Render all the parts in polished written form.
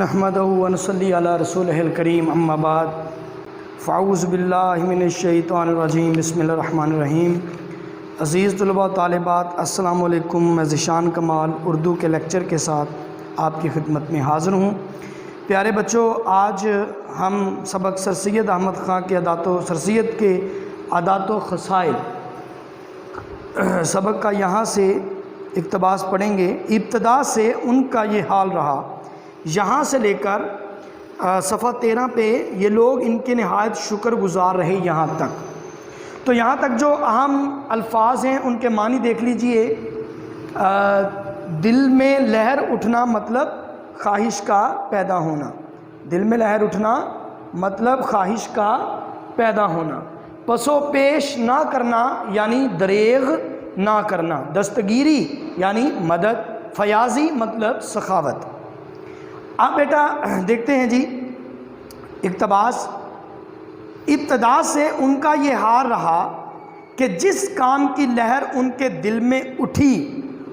نحمدہ ونصلی علی رسولہ الکریم اما بعد فاعوذ باللہ من الشیطان الرجیم بسم اللہ الرحمن الرحیم۔ عزیز طلباء و طالبات، السلام علیکم۔ میں ذیشان کمال اردو کے لیکچر کے ساتھ آپ کی خدمت میں حاضر ہوں۔ پیارے بچوں، آج ہم سبق سر سید احمد خان کے سر سید کے عادات و خصائل سبق کا یہاں سے اقتباس پڑھیں گے۔ ابتدا سے ان کا یہ حال رہا، یہاں سے لے کر صفحہ 13 پہ یہ لوگ ان کے نہایت شکر گزار رہے یہاں تک۔ تو یہاں تک جو اہم الفاظ ہیں ان کے معنی دیکھ لیجئے۔ دل میں لہر اٹھنا مطلب خواہش کا پیدا ہونا، دل میں لہر اٹھنا مطلب خواہش کا پیدا ہونا، پس و پیش نہ کرنا یعنی دریغ نہ کرنا، دستگیری یعنی مدد، فیاضی مطلب سخاوت۔ اب بیٹا دیکھتے ہیں جی اقتباس۔ ابتدا سے ان کا یہ حال رہا کہ جس کام کی لہر ان کے دل میں اٹھی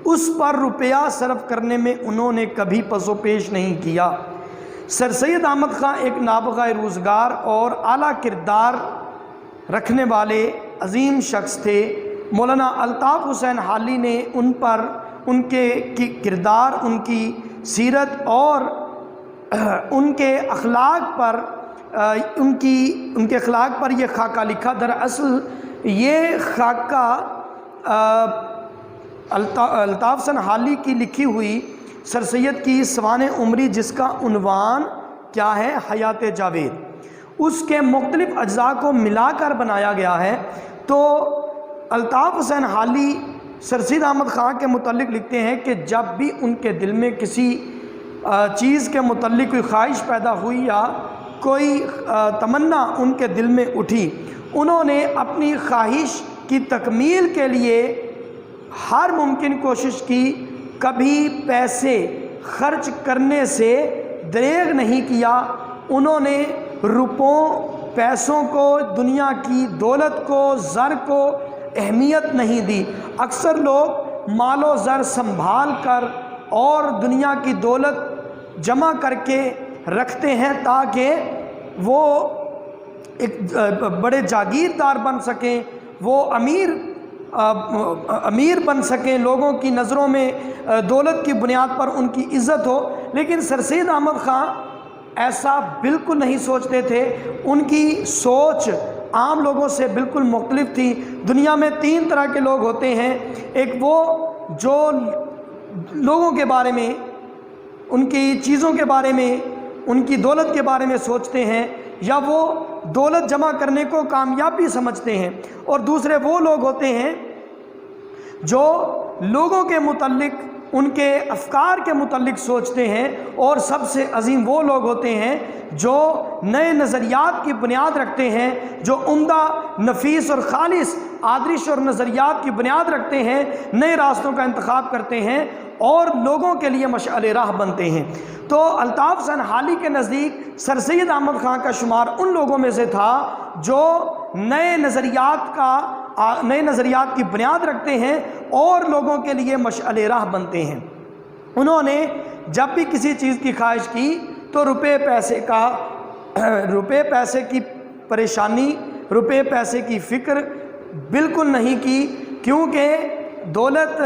اس پر روپیہ صرف کرنے میں انہوں نے کبھی پس و پیش نہیں کیا۔ سر سید احمد خان ایک نابغہ روزگار اور اعلیٰ کردار رکھنے والے عظیم شخص تھے۔ مولانا الطاف حسین حالی نے ان پر ان کے کردار، ان کی سیرت اور ان کے اخلاق پر یہ خاکہ لکھا۔ دراصل یہ خاکہ الطاف حسین حالی کی لکھی ہوئی سر سید کی سوانح عمری، جس کا عنوان کیا ہے؟ حیات جاوید، اس کے مختلف اجزاء کو ملا کر بنایا گیا ہے۔ تو الطاف حسین حالی سر سید احمد خان کے متعلق لکھتے ہیں کہ جب بھی ان کے دل میں کسی چیز کے متعلق کوئی خواہش پیدا ہوئی یا کوئی تمنا ان کے دل میں اٹھی، انہوں نے اپنی خواہش کی تکمیل کے لیے ہر ممکن کوشش کی، کبھی پیسے خرچ کرنے سے دریغ نہیں کیا۔ انہوں نے پیسوں کو، دنیا کی دولت کو، زر کو اہمیت نہیں دی۔ اکثر لوگ مال و زر سنبھال کر اور دنیا کی دولت جمع کر کے رکھتے ہیں تاکہ وہ ایک بڑے جاگیردار بن سکیں، وہ امیر بن سکیں، لوگوں کی نظروں میں دولت کی بنیاد پر ان کی عزت ہو۔ لیکن سر سید احمد خان ایسا بالکل نہیں سوچتے تھے۔ ان کی سوچ عام لوگوں سے بالکل مختلف تھی۔ دنیا میں 3 طرح کے لوگ ہوتے ہیں، ایک وہ جو لوگوں کے بارے میں، ان کی چیزوں کے بارے میں، ان کی دولت کے بارے میں سوچتے ہیں، یا وہ دولت جمع کرنے کو کامیابی سمجھتے ہیں، اور دوسرے وہ لوگ ہوتے ہیں جو لوگوں کے متعلق، ان کے افکار کے متعلق سوچتے ہیں، اور سب سے عظیم وہ لوگ ہوتے ہیں جو نئے نظریات کی بنیاد رکھتے ہیں، جو عمدہ، نفیس اور خالص آدرش اور نظریات کی بنیاد رکھتے ہیں، نئے راستوں کا انتخاب کرتے ہیں اور لوگوں کے لیے مشعل راہ بنتے ہیں۔ تو الطاف حسین حالی کے نزدیک سر سید احمد خان کا شمار ان لوگوں میں سے تھا جو نئے نظریات کی بنیاد رکھتے ہیں اور لوگوں کے لیے مشعل راہ بنتے ہیں۔ انہوں نے جب بھی کسی چیز کی خواہش کی تو روپے پیسے کی پریشانی، روپے پیسے کی فکر بالکل نہیں کی، کیونکہ دولت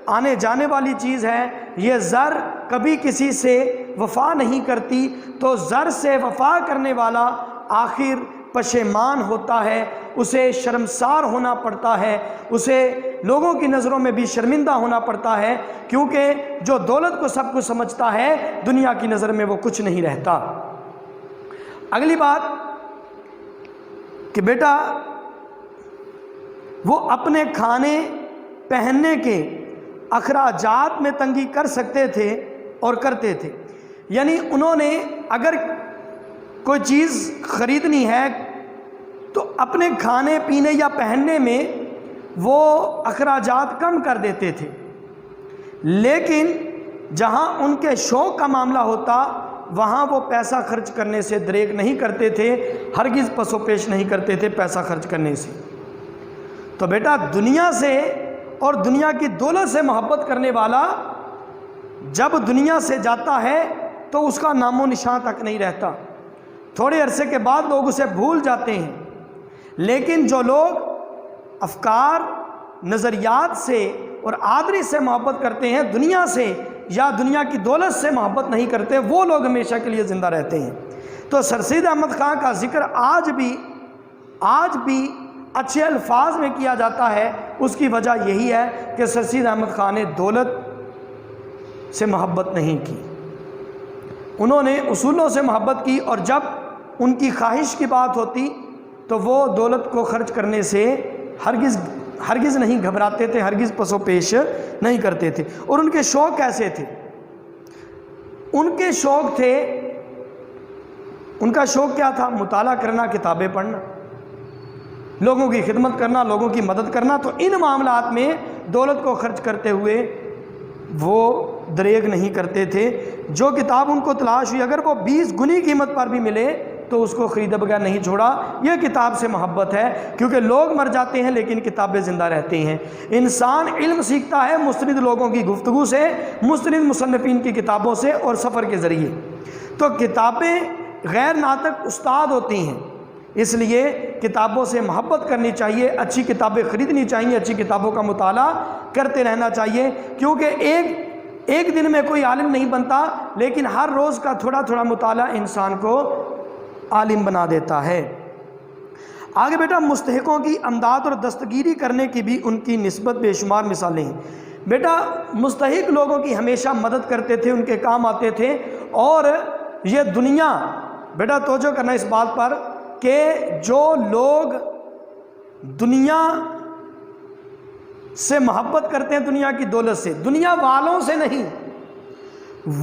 آنے جانے والی چیز ہے۔ یہ زر کبھی کسی سے وفا نہیں کرتی، تو زر سے وفا کرنے والا آخر پشیمان ہوتا ہے، اسے شرمسار ہونا پڑتا ہے، اسے لوگوں کی نظروں میں بھی شرمندہ ہونا پڑتا ہے، کیونکہ جو دولت کو سب کچھ سمجھتا ہے دنیا کی نظر میں وہ کچھ نہیں رہتا۔ اگلی بات کہ بیٹا وہ اپنے کھانے پہننے کے اخراجات میں تنگی کر سکتے تھے اور کرتے تھے، یعنی انہوں نے اگر کوئی چیز خریدنی ہے تو اپنے کھانے پینے یا پہننے میں وہ اخراجات کم کر دیتے تھے، لیکن جہاں ان کے شوق کا معاملہ ہوتا وہاں وہ پیسہ خرچ کرنے سے دریغ نہیں کرتے تھے، ہرگز پس و پیش نہیں کرتے تھے پیسہ خرچ کرنے سے۔ تو بیٹا دنیا سے اور دنیا کی دولت سے محبت کرنے والا جب دنیا سے جاتا ہے تو اس کا نام و نشان تک نہیں رہتا، تھوڑے عرصے کے بعد لوگ اسے بھول جاتے ہیں۔ لیکن جو لوگ افکار، نظریات سے اور آدری سے محبت کرتے ہیں، دنیا سے یا دنیا کی دولت سے محبت نہیں کرتے، وہ لوگ ہمیشہ کے لیے زندہ رہتے ہیں۔ تو سر سید احمد خان کا ذکر آج بھی اچھے الفاظ میں کیا جاتا ہے۔ اس کی وجہ یہی ہے کہ سر سید احمد خان نے دولت سے محبت نہیں کی، انہوں نے اصولوں سے محبت کی، اور جب ان کی خواہش کی بات ہوتی تو وہ دولت کو خرچ کرنے سے ہرگز نہیں گھبراتے تھے، ہرگز پس و پیش نہیں کرتے تھے۔ اور ان کے شوق کیسے تھے؟ ان کے شوق تھے، ان کا شوق کیا تھا؟ مطالعہ کرنا، کتابیں پڑھنا، لوگوں کی خدمت کرنا، لوگوں کی مدد کرنا۔ تو ان معاملات میں دولت کو خرچ کرتے ہوئے وہ دریغ نہیں کرتے تھے۔ جو کتاب ان کو تلاش ہوئی، اگر وہ 20 گنی قیمت پر بھی ملے تو اس کو خریدے بغیر نہیں چھوڑا۔ یہ کتاب سے محبت ہے، کیونکہ لوگ مر جاتے ہیں لیکن کتابیں زندہ رہتی ہیں۔ انسان علم سیکھتا ہے مستند لوگوں کی گفتگو سے، مستند مصنفین کی کتابوں سے اور سفر کے ذریعے۔ تو کتابیں غیر ناطق استاد ہوتی ہیں، اس لیے کتابوں سے محبت کرنی چاہیے، اچھی کتابیں خریدنی چاہیے، اچھی کتابوں کا مطالعہ کرتے رہنا چاہیے، کیونکہ ایک دن میں کوئی عالم نہیں بنتا، لیکن ہر روز کا تھوڑا تھوڑا مطالعہ انسان کو عالم بنا دیتا ہے۔ آگے بیٹا، مستحقوں کی امداد اور دستگیری کرنے کی بھی ان کی نسبت بے شمار مثالیں ہیں۔ بیٹا مستحق لوگوں کی ہمیشہ مدد کرتے تھے، ان کے کام آتے تھے۔ اور یہ دنیا، بیٹا توجہ کرنا اس بات پر کہ جو لوگ دنیا سے محبت کرتے ہیں، دنیا کی دولت سے، دنیا والوں سے نہیں،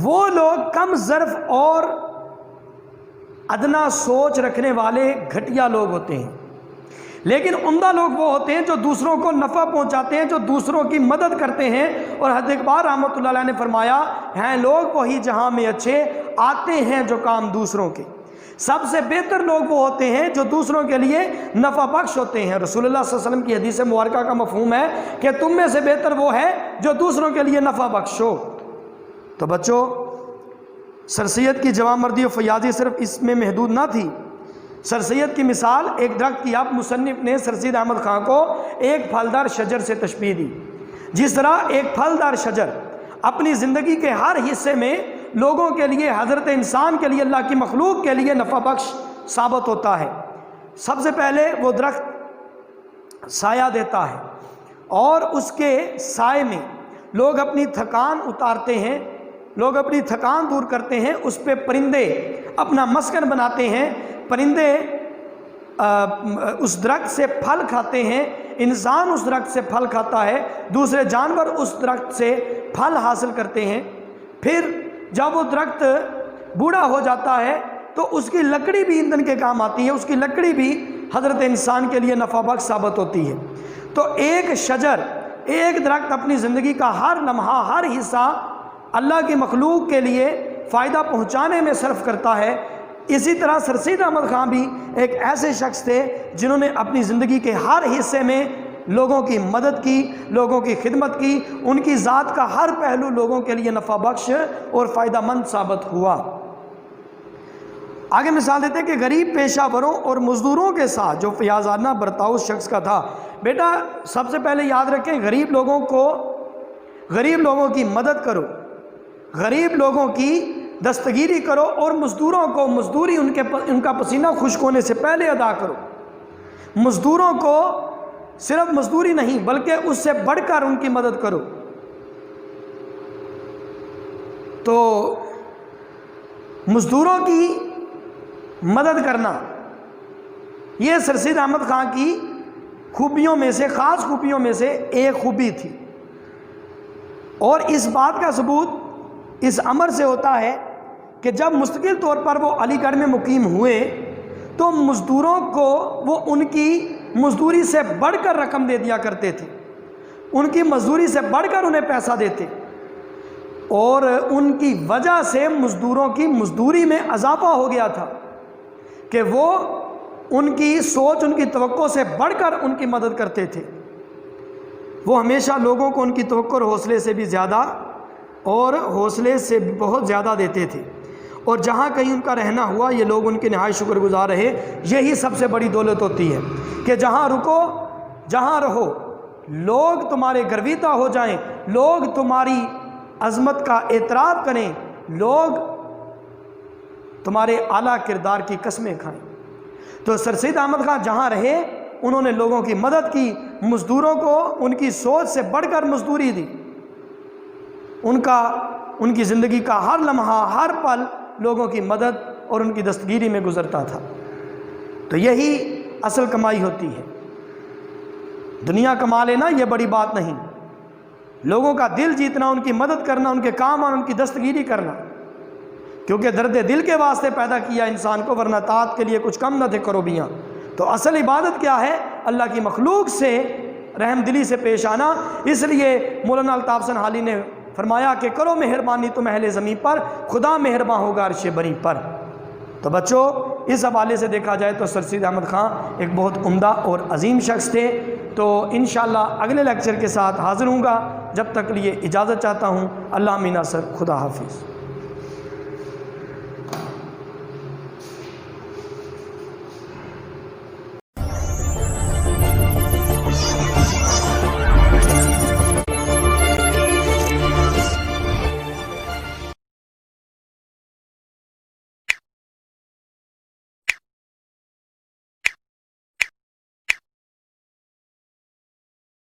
وہ لوگ کم ظرف اور ادنا سوچ رکھنے والے گھٹیا لوگ ہوتے ہیں۔ لیکن عمدہ لوگ وہ ہوتے ہیں جو دوسروں کو نفع پہنچاتے ہیں، جو دوسروں کی مدد کرتے ہیں۔ اور حضرت اقبال رحمۃ اللہ علیہ نے فرمایا، ہیں لوگ وہی جہاں میں اچھے، آتے ہیں جو کام دوسروں کے۔ سب سے بہتر لوگ وہ ہوتے ہیں جو دوسروں کے لیے نفع بخش ہوتے ہیں۔ رسول اللہ صلی اللہ علیہ وسلم کی حدیث مبارکہ کا مفہوم ہے کہ تم میں سے بہتر وہ ہے جو دوسروں کے لیے نفع بخش ہو۔ تو بچوں، سر سید کی جوان مردی و فیاضی صرف اس میں محدود نہ تھی۔ سر سید کی مثال ایک درخت کی، اب مصنف نے سر سید احمد خان کو ایک پھلدار شجر سے تشبیہ دی۔ جس طرح ایک پھلدار شجر اپنی زندگی کے ہر حصے میں لوگوں کے لیے، حضرت انسان کے لیے، اللہ کی مخلوق کے لیے نفع بخش ثابت ہوتا ہے۔ سب سے پہلے وہ درخت سایہ دیتا ہے، اور اس کے سائے میں لوگ اپنی تھکان اتارتے ہیں، لوگ اپنی تھکان دور کرتے ہیں، اس پہ پرندے اپنا مسکن بناتے ہیں، پرندے اس درخت سے پھل کھاتے ہیں، انسان اس درخت سے پھل کھاتا ہے، دوسرے جانور اس درخت سے پھل حاصل کرتے ہیں۔ پھر جب وہ درخت بوڑھا ہو جاتا ہے تو اس کی لکڑی بھی ایندھن کے کام آتی ہے، اس کی لکڑی بھی حضرت انسان کے لیے نفع بخش ثابت ہوتی ہے۔ تو ایک شجر، ایک درخت اپنی زندگی کا ہر لمحہ، ہر حصہ اللہ کی مخلوق کے لیے فائدہ پہنچانے میں صرف کرتا ہے۔ اسی طرح سر سید احمد خان بھی ایک ایسے شخص تھے جنہوں نے اپنی زندگی کے ہر حصے میں لوگوں کی مدد کی، لوگوں کی خدمت کی، ان کی ذات کا ہر پہلو لوگوں کے لیے نفع بخش اور فائدہ مند ثابت ہوا۔ آگے مثال دیتے ہیں کہ غریب پیشہ وروں اور مزدوروں کے ساتھ جو فیاضانہ برتاؤ اس شخص کا تھا۔ بیٹا سب سے پہلے یاد رکھیں، غریب لوگوں کی مدد کرو، غریب لوگوں کی دستگیری کرو، اور مزدوروں کو مزدوری ان کا پسینہ خشک ہونے سے پہلے ادا کرو۔ مزدوروں کو صرف مزدوری نہیں بلکہ اس سے بڑھ کر ان کی مدد کرو۔ تو مزدوروں کی مدد کرنا یہ سر سید احمد خان کی خوبیوں میں سے، خاص خوبیوں میں سے ایک خوبی تھی۔ اور اس بات کا ثبوت اس امر سے ہوتا ہے کہ جب مستقل طور پر وہ علی گڑھ میں مقیم ہوئے تو مزدوروں کو وہ ان کی مزدوری سے بڑھ کر رقم دے دیا کرتے تھے، ان کی مزدوری سے بڑھ کر انہیں پیسہ دیتے، اور ان کی وجہ سے مزدوروں کی مزدوری میں اضافہ ہو گیا تھا کہ وہ ان کی سوچ، ان کی توقع سے بڑھ کر ان کی مدد کرتے تھے۔ وہ ہمیشہ لوگوں کو ان کی توقع اور حوصلے سے بھی زیادہ، اور حوصلے سے بہت زیادہ دیتے تھے۔ اور جہاں کہیں ان کا رہنا ہوا یہ لوگ ان کے نہایت شکر گزار رہے۔ یہی سب سے بڑی دولت ہوتی ہے کہ جہاں رکو جہاں رہو لوگ تمہارے گرویدہ ہو جائیں، لوگ تمہاری عظمت کا اعتراف کریں، لوگ تمہارے اعلیٰ کردار کی قسمیں کھائیں۔ تو سر سید احمد خان جہاں رہے انہوں نے لوگوں کی مدد کی، مزدوروں کو ان کی سوچ سے بڑھ کر مزدوری دی، ان کی زندگی کا ہر لمحہ ہر پل لوگوں کی مدد اور ان کی دستگیری میں گزرتا تھا۔ تو یہی اصل کمائی ہوتی ہے، دنیا کما لینا یہ بڑی بات نہیں، لوگوں کا دل جیتنا، ان کی مدد کرنا، ان کے کام اور ان کی دستگیری کرنا، کیونکہ درد دل کے واسطے پیدا کیا انسان کو، ورنہ طاعت کے لیے کچھ کم نہ تھے کروبیاں۔ تو اصل عبادت کیا ہے؟ اللہ کی مخلوق سے رحم دلی سے پیش آنا۔ اس لیے مولانا الطاف حسن حالی نے فرمایا کہ کرو مہربانی تم اہل زمین پر، خدا مہرباں ہوگا عرش بری پر۔ تو بچوں اس حوالے سے دیکھا جائے تو سر سید احمد خان ایک بہت عمدہ اور عظیم شخص تھے۔ تو انشاءاللہ اگلے لیکچر کے ساتھ حاضر ہوں گا، جب تک لیے اجازت چاہتا ہوں۔ اللہ امین ناصر، خدا حافظ۔